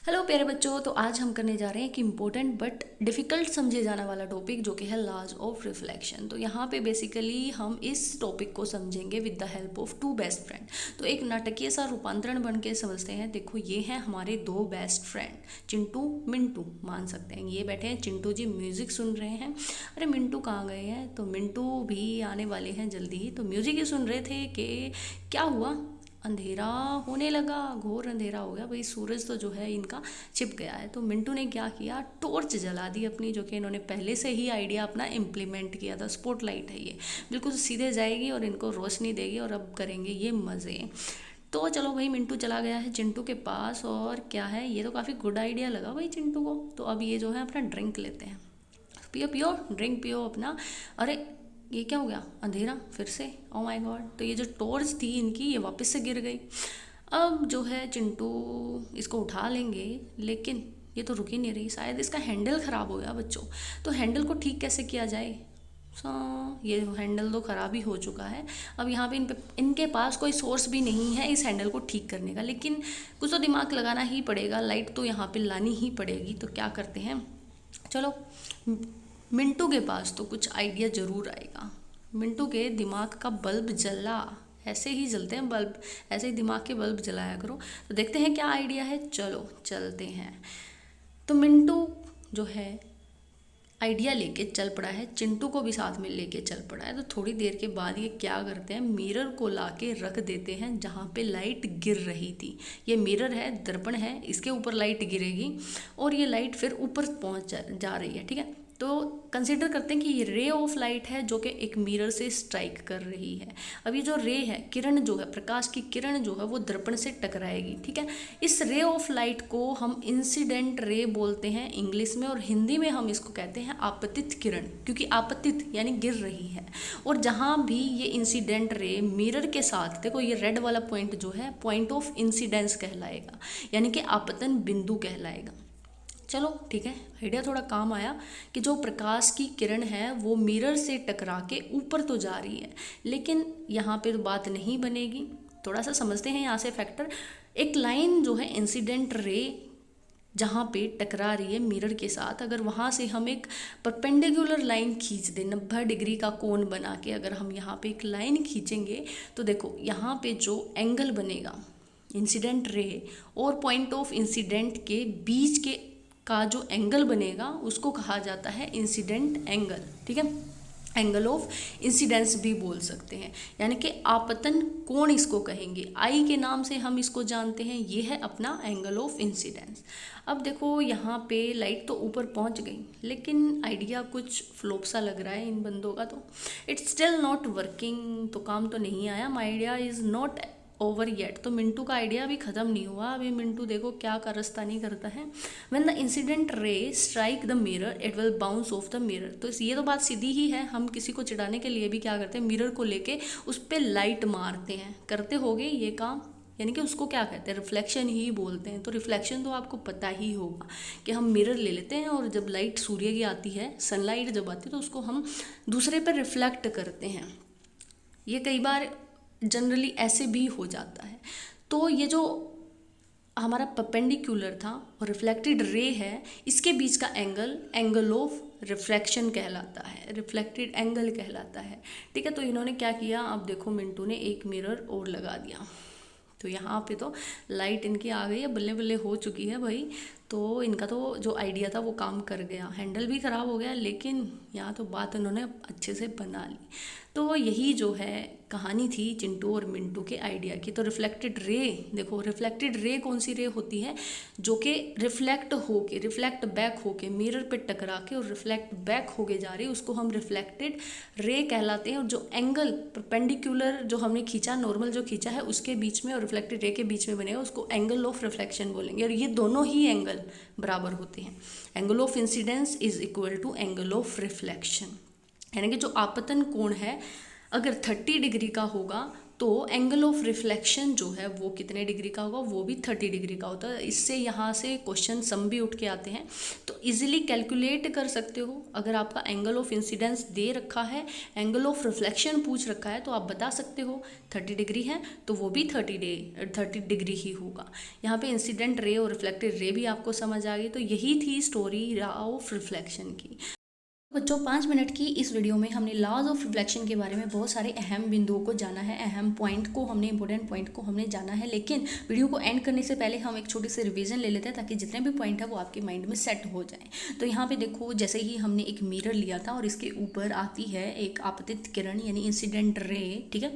Hello प्यारे बच्चों। तो आज हम करने जा रहे हैं एक इम्पोर्टेंट बट डिफ़िकल्ट समझे जाने वाला टॉपिक जो कि है लॉज ऑफ रिफ्लेक्शन। तो यहाँ पे बेसिकली हम इस टॉपिक को समझेंगे with the help of two best friend. तो एक नाटकीय सा रूपांतरण बन के समझते हैं। देखो ये हैं हमारे दो बेस्ट फ्रेंड, चिंटू मिंटू मान सकते हैं। ये बैठे हैं, चिंटू जी म्यूज़िक सुन रहे हैं। अरे मिंटू कहाँ गए हैं? तो मिंटू भी आने वाले हैं जल्दी ही। तो म्यूज़िक ही सुन रहे थे कि क्या हुआ, अंधेरा होने लगा, घोर अंधेरा हो गया भाई। सूरज तो जो है इनका छिप गया है। तो मिंटू ने क्या किया, टॉर्च जला दी अपनी, जो कि इन्होंने पहले से ही आइडिया अपना इम्प्लीमेंट किया था। स्पॉटलाइट है ये, बिल्कुल सीधे जाएगी और इनको रोशनी देगी और अब करेंगे ये मज़े। तो चलो भाई, मिंटू चला गया है चिंटू के पास। और क्या है, ये तो काफ़ी गुड आइडिया लगा भाई चिंटू को। तो अब ये जो है अपना ड्रिंक लेते हैं। पियो पियो ड्रिंक पियो अपना। अरे ये क्या हो गया, अंधेरा फिर से, ओ माय गॉड। तो ये जो टॉर्च थी इनकी ये वापस से गिर गई। अब जो है चिंटू इसको उठा लेंगे, लेकिन ये तो रुक ही नहीं रही। शायद इसका हैंडल ख़राब हो गया बच्चों। तो हैंडल को ठीक कैसे किया जाए? ये हैंडल तो ख़राब ही हो चुका है। अब यहाँ पे इनके पास कोई सोर्स भी नहीं है इस हैंडल को ठीक करने का, लेकिन कुछ तो दिमाग लगाना ही पड़ेगा। लाइट तो यहाँ पे लानी ही पड़ेगी। तो क्या करते हैं, चलो मिंटू के पास तो कुछ आइडिया ज़रूर आएगा। मिंटू के दिमाग का बल्ब जला, ऐसे ही जलते हैं बल्ब, ऐसे ही दिमाग के बल्ब जलाया करो। तो देखते हैं क्या आइडिया है, चलो चलते हैं। तो मिंटू जो है आइडिया लेके चल पड़ा है, चिंटू को भी साथ में लेके चल पड़ा है। तो थोड़ी देर के बाद ये क्या करते हैं, मिरर को लाके रख देते हैं जहाँ पे लाइट गिर रही थी। ये मिरर है, दर्पण है, इसके ऊपर लाइट गिरेगी और ये लाइट फिर ऊपर पहुँच जा रही है। ठीक है, तो कंसिडर करते हैं कि ये रे ऑफ लाइट है जो कि एक मिरर से स्ट्राइक कर रही है। अब ये जो रे है, किरण जो है, प्रकाश की किरण जो है वो दर्पण से टकराएगी। ठीक है, इस रे ऑफ लाइट को हम इंसिडेंट रे बोलते हैं इंग्लिश में, और हिंदी में हम इसको कहते हैं आपतित किरण, क्योंकि आपतित यानी गिर रही है। और जहाँ भी ये इंसिडेंट रे मिरर के साथ, देखो ये रेड वाला पॉइंट जो है पॉइंट ऑफ इंसिडेंस कहलाएगा, यानी कि आपतन बिंदु कहलाएगा। चलो ठीक है, आइडिया थोड़ा काम आया कि जो प्रकाश की किरण है वो मिरर से टकरा के ऊपर तो जा रही है, लेकिन यहाँ पे तो बात नहीं बनेगी। थोड़ा सा समझते हैं यहाँ से फैक्टर। एक लाइन जो है इंसिडेंट रे जहाँ पे टकरा रही है मिरर के साथ, अगर वहाँ से हम एक परपेंडिकुलर लाइन खींच दें 90 डिग्री का कोण बना के, अगर हम यहाँ पे एक लाइन खींचेंगे तो देखो यहाँ पे जो एंगल बनेगा इंसिडेंट रे और पॉइंट ऑफ इंसिडेंट के बीच के का जो एंगल बनेगा उसको कहा जाता है इंसिडेंट एंगल। ठीक है, एंगल ऑफ इंसिडेंस भी बोल सकते हैं, यानी कि आपतन कोण इसको कहेंगे। आई के नाम से हम इसको जानते हैं। ये है अपना एंगल ऑफ इंसिडेंस। अब देखो यहाँ पे लाइट तो ऊपर पहुँच गई, लेकिन आइडिया कुछ फ्लॉप सा लग रहा है इन बंदों का। तो इट्स स्टिल नॉट वर्किंग, तो काम तो नहीं आया। My idea is not over yet. तो मिंटू का आइडिया अभी ख़त्म नहीं हुआ। अभी मिंटू देखो क्या कारस्तानी करता है। When the incident ray strike the mirror it will bounce off the mirror. तो ये तो बात सीधी ही है। हम किसी को चिढ़ाने के लिए भी क्या करते हैं, मिरर को लेके उस पर लाइट मारते हैं। करते होगे ये काम, यानी कि उसको क्या कहते हैं, रिफ्लेक्शन ही बोलते हैं। तो रिफ्लेक्शन तो आपको पता ही होगा कि हम मिरर ले लेते हैं और जब लाइट सूर्य की आती है, सनलाइट जब आती है, तो उसको हम दूसरे पर रिफ्लेक्ट करते हैं। ये कई बार जनरली ऐसे भी हो जाता है। तो ये जो हमारा परपेंडिकुलर था और रिफ्लेक्टेड रे है, इसके बीच का एंगल एंगल ऑफ रिफ्लेक्शन कहलाता है, रिफ्लेक्टेड एंगल कहलाता है। ठीक है, तो इन्होंने क्या किया, अब देखो मिंटू ने एक मिरर और लगा दिया। तो यहाँ पे तो लाइट इनकी आ गई है, बल्ले बल्ले हो चुकी है भाई। तो इनका तो जो आइडिया था वो काम कर गया। हैंडल भी ख़राब हो गया, लेकिन यहाँ तो बात उन्होंने अच्छे से बना ली। तो यही जो है कहानी थी चिंटू और मिंटू के आइडिया की। तो रिफ्लेक्टेड रे, देखो रिफ्लेक्टेड रे कौन सी रे होती है, जो कि रिफ्लेक्ट होके, रिफ्लेक्ट बैक होके मिरर पे टकरा के और रिफ्लेक्ट बैक होके जा रही है, उसको हम रिफ्लेक्टेड रे कहलाते हैं। और जो एंगल परपेंडिकुलर जो हमने खींचा, नॉर्मल जो खींचा है उसके बीच में और रिफ्लेक्टेड रे के बीच में बनेगा, उसको एंगल ऑफ रिफ्लेक्शन बोलेंगे। और ये दोनों ही एंगल बराबर होते हैं। Angle of incidence is equal to angle of reflection, यानी कि जो आपतन कोण है अगर 30 डिग्री का होगा तो एंगल ऑफ रिफ्लेक्शन जो है वो कितने डिग्री का होगा, वो भी 30 डिग्री का होता है। इससे यहाँ से क्वेश्चन सम भी उठ के आते हैं, तो इजीली कैलकुलेट कर सकते हो। अगर आपका एंगल ऑफ इंसिडेंस दे रखा है, एंगल ऑफ रिफ्लेक्शन पूछ रखा है, तो आप बता सकते हो 30 डिग्री है तो वो भी 30 डिग्री ही होगा। यहाँ पे इंसिडेंट रे और रिफ्लेक्टेड रे भी आपको समझ आ गई। तो यही थी स्टोरी ऑफ रिफ्लेक्शन की। बच्चों 5 मिनट की इस वीडियो में हमने लॉज ऑफ रिफ्लेक्शन के बारे में बहुत सारे अहम बिंदुओं को जाना है, अहम पॉइंट को हमने, इंपॉर्टेंट पॉइंट को हमने जाना है। लेकिन वीडियो को एंड करने से पहले हम एक छोटी सी रिवीजन ले लेते हैं ताकि जितने भी पॉइंट है वो आपके माइंड में सेट हो जाए। तो यहाँ पे देखो, जैसे ही हमने एक मिरर लिया था और इसके ऊपर आती है एक आपतित किरण यानी इंसिडेंट रे, ठीक है।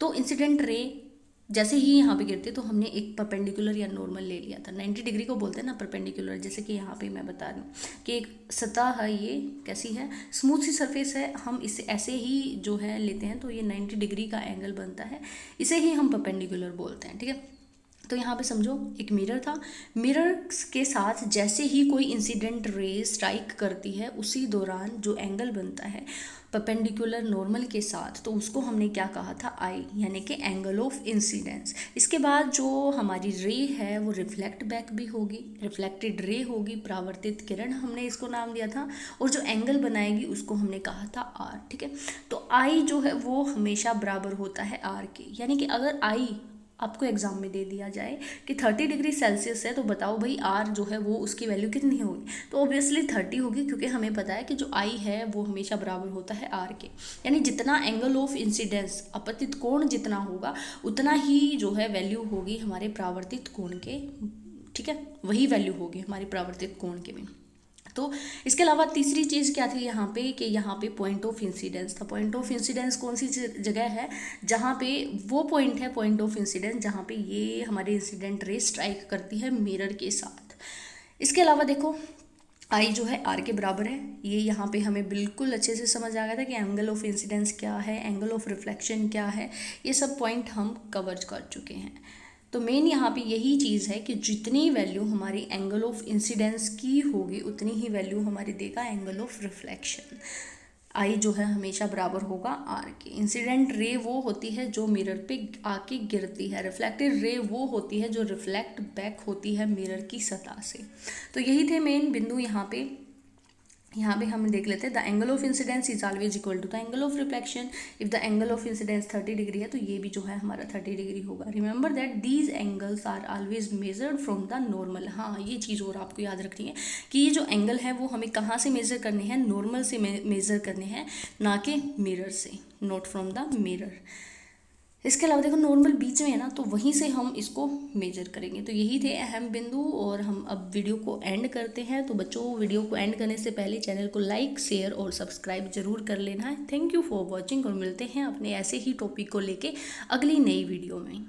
तो इंसिडेंट रे जैसे ही यहाँ पे गिरते तो हमने एक परपेंडिकुलर या नॉर्मल ले लिया था। 90 डिग्री को बोलते हैं ना परपेंडिकुलर। जैसे कि यहाँ पे मैं बता रही हूँ कि एक सतह है, ये कैसी है, स्मूथ सी सरफेस है, हम इसे ऐसे ही जो है लेते हैं तो ये 90 डिग्री का एंगल बनता है, इसे ही हम परपेंडिकुलर बोलते हैं, ठीक है। तो यहाँ पे समझो एक मिरर था, मिरर के साथ जैसे ही कोई इंसिडेंट रे स्ट्राइक करती है उसी दौरान जो एंगल बनता है परपेंडिकुलर नॉर्मल के साथ, तो उसको हमने क्या कहा था, आई, यानी कि एंगल ऑफ इंसिडेंस। इसके बाद जो हमारी रे है वो रिफ्लेक्ट बैक भी होगी, रिफ्लेक्टेड रे होगी, परावर्तित किरण हमने इसको नाम दिया था, और जो एंगल बनाएगी उसको हमने कहा था आर, ठीक है। तो आई जो है वो हमेशा बराबर होता है आर के, यानी कि अगर आई आपको एग्जाम में दे दिया जाए कि 30 डिग्री सेल्सियस है तो बताओ भाई आर जो है वो उसकी वैल्यू कितनी होगी, तो ऑब्वियसली 30 होगी, क्योंकि हमें पता है कि जो आई है वो हमेशा बराबर होता है आर के। यानी जितना एंगल ऑफ इंसिडेंस, अपतित कोण जितना होगा उतना ही जो है वैल्यू होगी हमारे परावर्तित कोण के, ठीक है, वही वैल्यू होगी हमारे परावर्तित कोण के भी। तो इसके अलावा तीसरी चीज़ क्या थी यहाँ पे कि यहाँ पे पॉइंट ऑफ इंसिडेंस था। पॉइंट ऑफ इंसिडेंस कौन सी जगह है, जहाँ पे वो पॉइंट है पॉइंट ऑफ इंसिडेंस जहाँ पे ये हमारे इंसिडेंट रे स्ट्राइक करती है मिरर के साथ। इसके अलावा देखो आई जो है आर के बराबर है, ये यहाँ पे हमें बिल्कुल अच्छे से समझ आ गया था कि एंगल ऑफ इंसिडेंस क्या है, एंगल ऑफ रिफ्लेक्शन क्या है, ये सब पॉइंट हम कवर कर चुके हैं। तो मेन यहाँ पे यही चीज़ है कि जितनी वैल्यू हमारी एंगल ऑफ इंसिडेंस की होगी उतनी ही वैल्यू हमारी देगा एंगल ऑफ रिफ्लेक्शन। आई जो है हमेशा बराबर होगा आर के। इंसिडेंट रे वो होती है जो मिरर पे आके गिरती है, रिफ्लेक्टेड रे वो होती है जो रिफ्लेक्ट बैक होती है मिरर की सतह से। तो यही थे मेन बिंदु यहाँ पे हम देख लेते हैं। The angle of incidence is always equal to the angle of reflection. If the angle of incidence 30 degree है तो ये भी जो है हमारा 30 डिग्री होगा। Remember that these angles are always measured from the normal. हाँ, ये चीज़ और आपको याद रखनी है कि ये जो एंगल है वो हमें कहाँ से मेजर करने हैं, नॉर्मल से मेजर करने हैं, ना कि मिरर से, नॉट फ्रॉम द मिरर। इसके अलावा देखो नॉर्मल बीच में है ना, तो वहीं से हम इसको मेजर करेंगे। तो यही थे अहम बिंदु, और हम अब वीडियो को एंड करते हैं। तो बच्चों वीडियो को एंड करने से पहले चैनल को लाइक, शेयर और सब्सक्राइब जरूर कर लेना है। थैंक यू फॉर वॉचिंग, और मिलते हैं अपने ऐसे ही टॉपिक को लेके अगली नई वीडियो में।